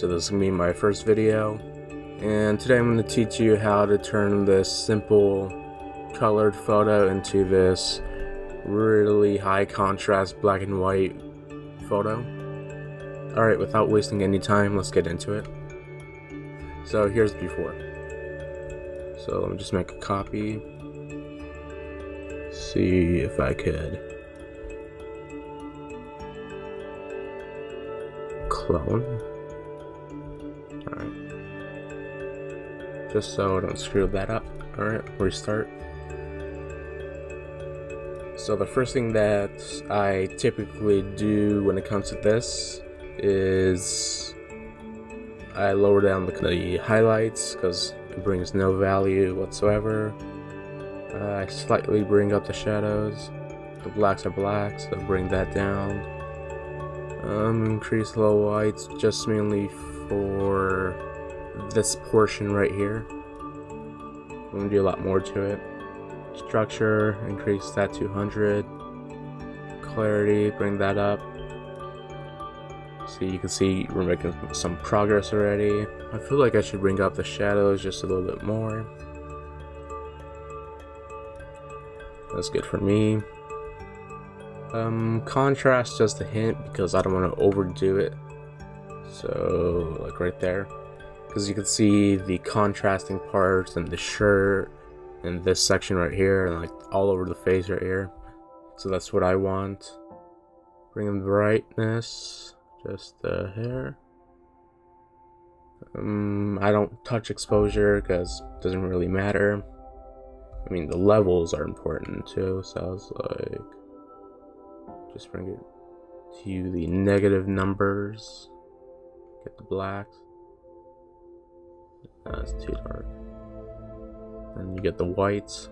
So this is going to be my first video, and today I'm going to teach you how to turn this simple colored photo into this really high contrast black and white photo. Alright, without wasting any time, let's get into it. So here's before. So let me just make a copy. See if I could clone. Alright. Just so I don't screw that up. Alright, restart. So the first thing that I typically do when it comes to this is I lower down the highlights because it brings no value whatsoever. I slightly bring up the shadows. The blacks are blacks, so bring that down. Increase low whites just mainly for this portion right here. I'm gonna do a lot more to it. Structure, increase that to 100. Clarity, bring that up. So you can see we're making some progress already. I feel like I should bring up the shadows just a little bit more. That's good for me. Contrast just a hint because I don't want to overdo it. So like right there, because you can see the contrasting parts and the shirt and this section right here and like all over the face right here. So that's what I want. Bring in the brightness just the hair. I don't touch exposure because it doesn't really matter. I mean, the levels are important too, so I was like, just bring it to the negative numbers. Get the blacks. That's too dark. Then you get the whites.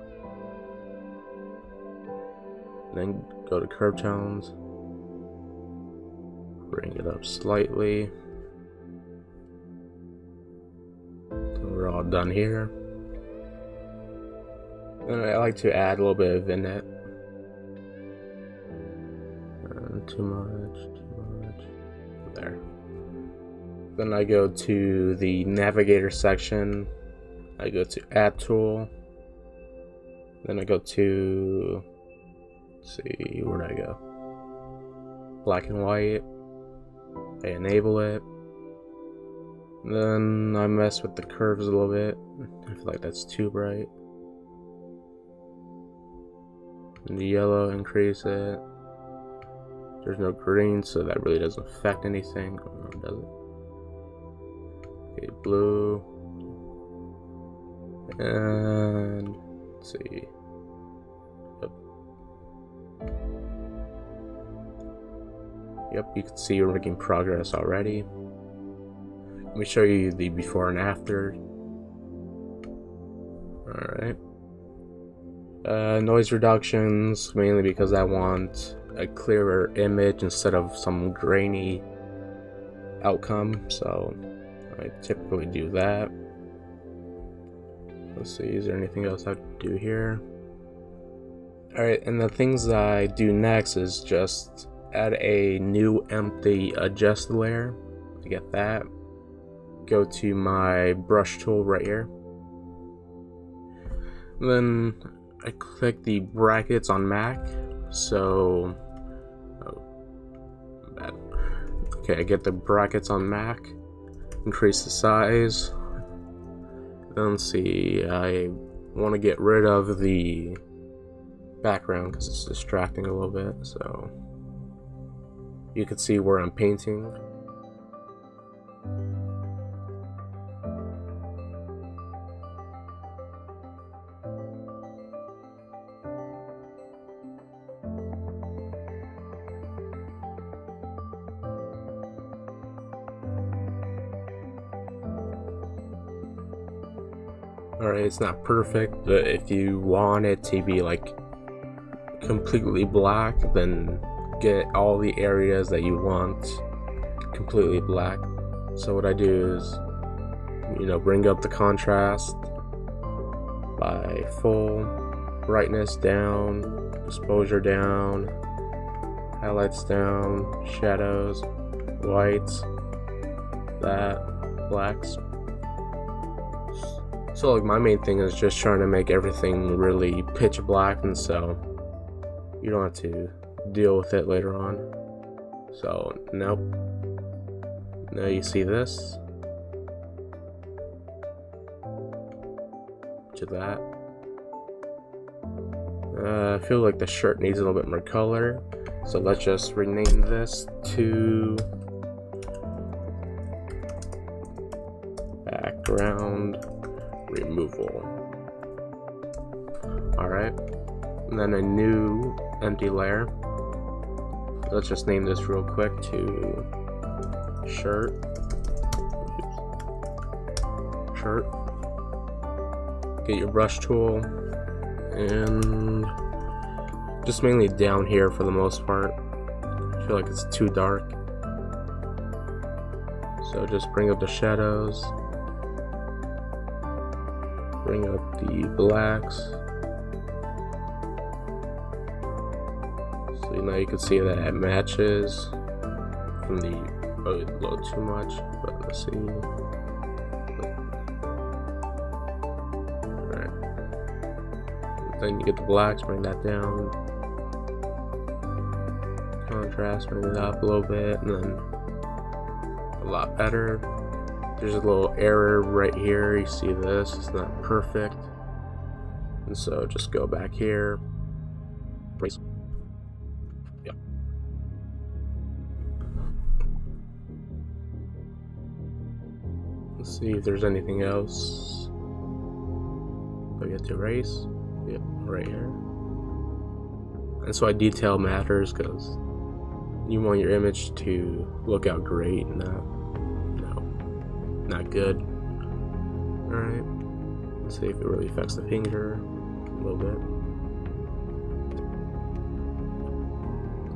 Then go to curve tones. Bring it up slightly. And we're all done here. And I like to add a little bit of vignette. Too much. There. Then I go to the navigator section. I go to add tool. Then I go to, let's see, where do I go? Black and white. I enable it. Then I mess with the curves a little bit. I feel like that's too bright. And the yellow, increase it. There's no green, so that really doesn't affect anything. Or does it? Okay, blue. And let's see. Yep, you can see we're making progress already. Let me show you the before and after. Alright. Noise reductions, mainly because I want a clearer image instead of some grainy outcome, so I typically do that. Let's see, is there anything else I have to do here? Alright, and the things that I do next is just add a new empty adjust layer. To get that, go to my brush tool right here. Then I click the brackets on Mac. So, bad. Okay, I get the brackets on Mac. Increase the size. Then see, I want to get rid of the background because it's distracting a little bit. So you can see where I'm painting. Alright, it's not perfect, but if you want it to be like completely black, then get all the areas that you want completely black. So what I do is, bring up the contrast by full, brightness down, exposure down, highlights down, shadows, whites, that blacks. So like my main thing is just trying to make everything really pitch black, and so you don't have to deal with it later on. So nope. Now you see this to that. I feel like the shirt needs a little bit more color, so let's just rename this to background removal. Alright, and then a new empty layer. Let's just name this real quick to shirt. Get your brush tool and just mainly down here for the most part. I feel like it's too dark, so just bring up the shadows, bring up the blacks. So now you can see that it matches from the a little too much, but let's see. Alright. Then you get the blacks, bring that down. Contrast, bring it up a little bit, and then a lot better. There's a little error right here. You see this, it's not perfect. And so just go back here. Yeah. Let's see if there's anything else. Oh, you have to erase. Yep, right here. That's why detail matters, because you want your image to look out great, not good. Alright, let's see if it really affects the finger a little bit.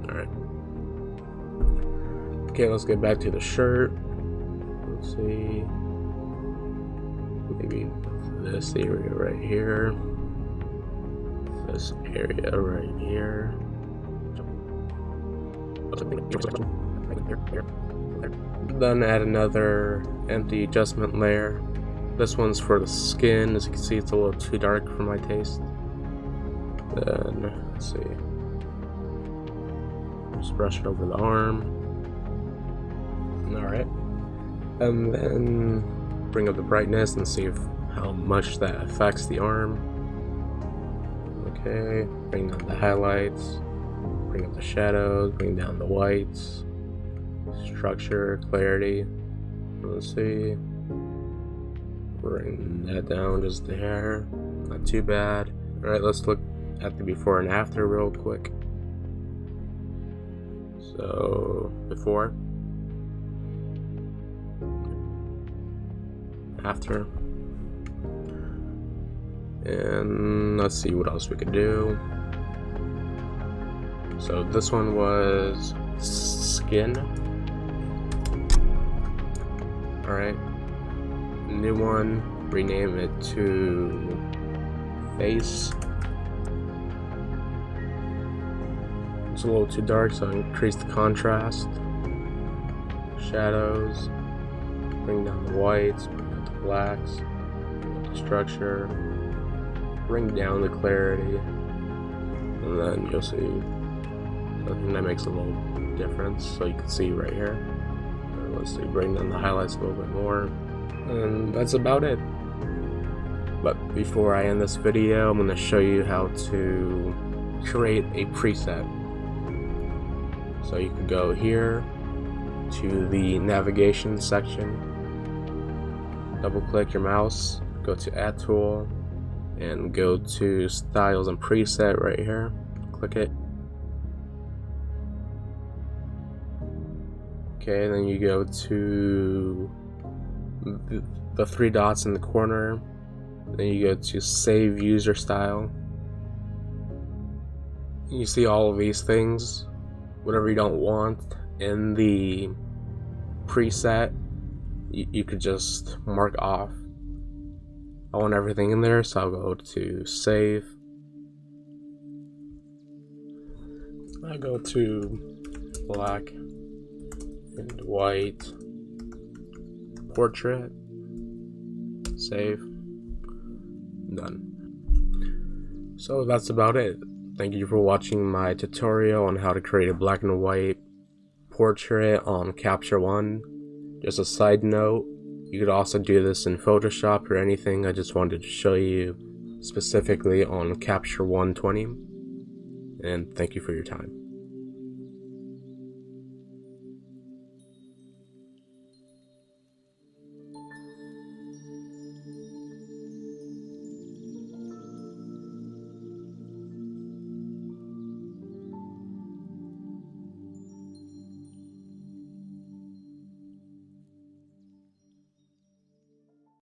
Alright. Okay, let's get back to the shirt. Let's see. Maybe this area right here. This area right here. Then add another empty adjustment layer. This one's for the skin. As you can see, it's a little too dark for my taste. Then, let's see. Just brush it over the arm. Alright. And then bring up the brightness and see how much that affects the arm. Okay, bring down the highlights. Bring up the shadows, bring down the whites, structure, clarity. Let's see. Bring that down just there. Not too bad. Alright, let's look at the before and after real quick. So, before. After. And let's see what else we could do. So this one was skin. Alright. New one, rename it to face. It's a little too dark, so I increase the contrast. Shadows. Bring down the whites, bring up the blacks, the structure. Bring down the clarity. And then you'll see. I think that makes a little difference, so you can see right here. Let's see, bring down the highlights a little bit more, and that's about it. But before I end this video, I'm going to show you how to create a preset. So you can go here to the navigation section, double click your mouse, go to add tool, and go to styles and preset right here, click it. Okay, then you go to the three dots in the corner, then you go to save user style. You see all of these things. Whatever you don't want in the preset, you could just mark off. I want everything in there, so I'll go to save. I go to black and white, portrait, save, done. So that's about it. Thank you for watching my tutorial on how to create a black and white portrait on Capture One. Just a side note, you could also do this in Photoshop or anything. I just wanted to show you specifically on Capture 120. And thank you for your time.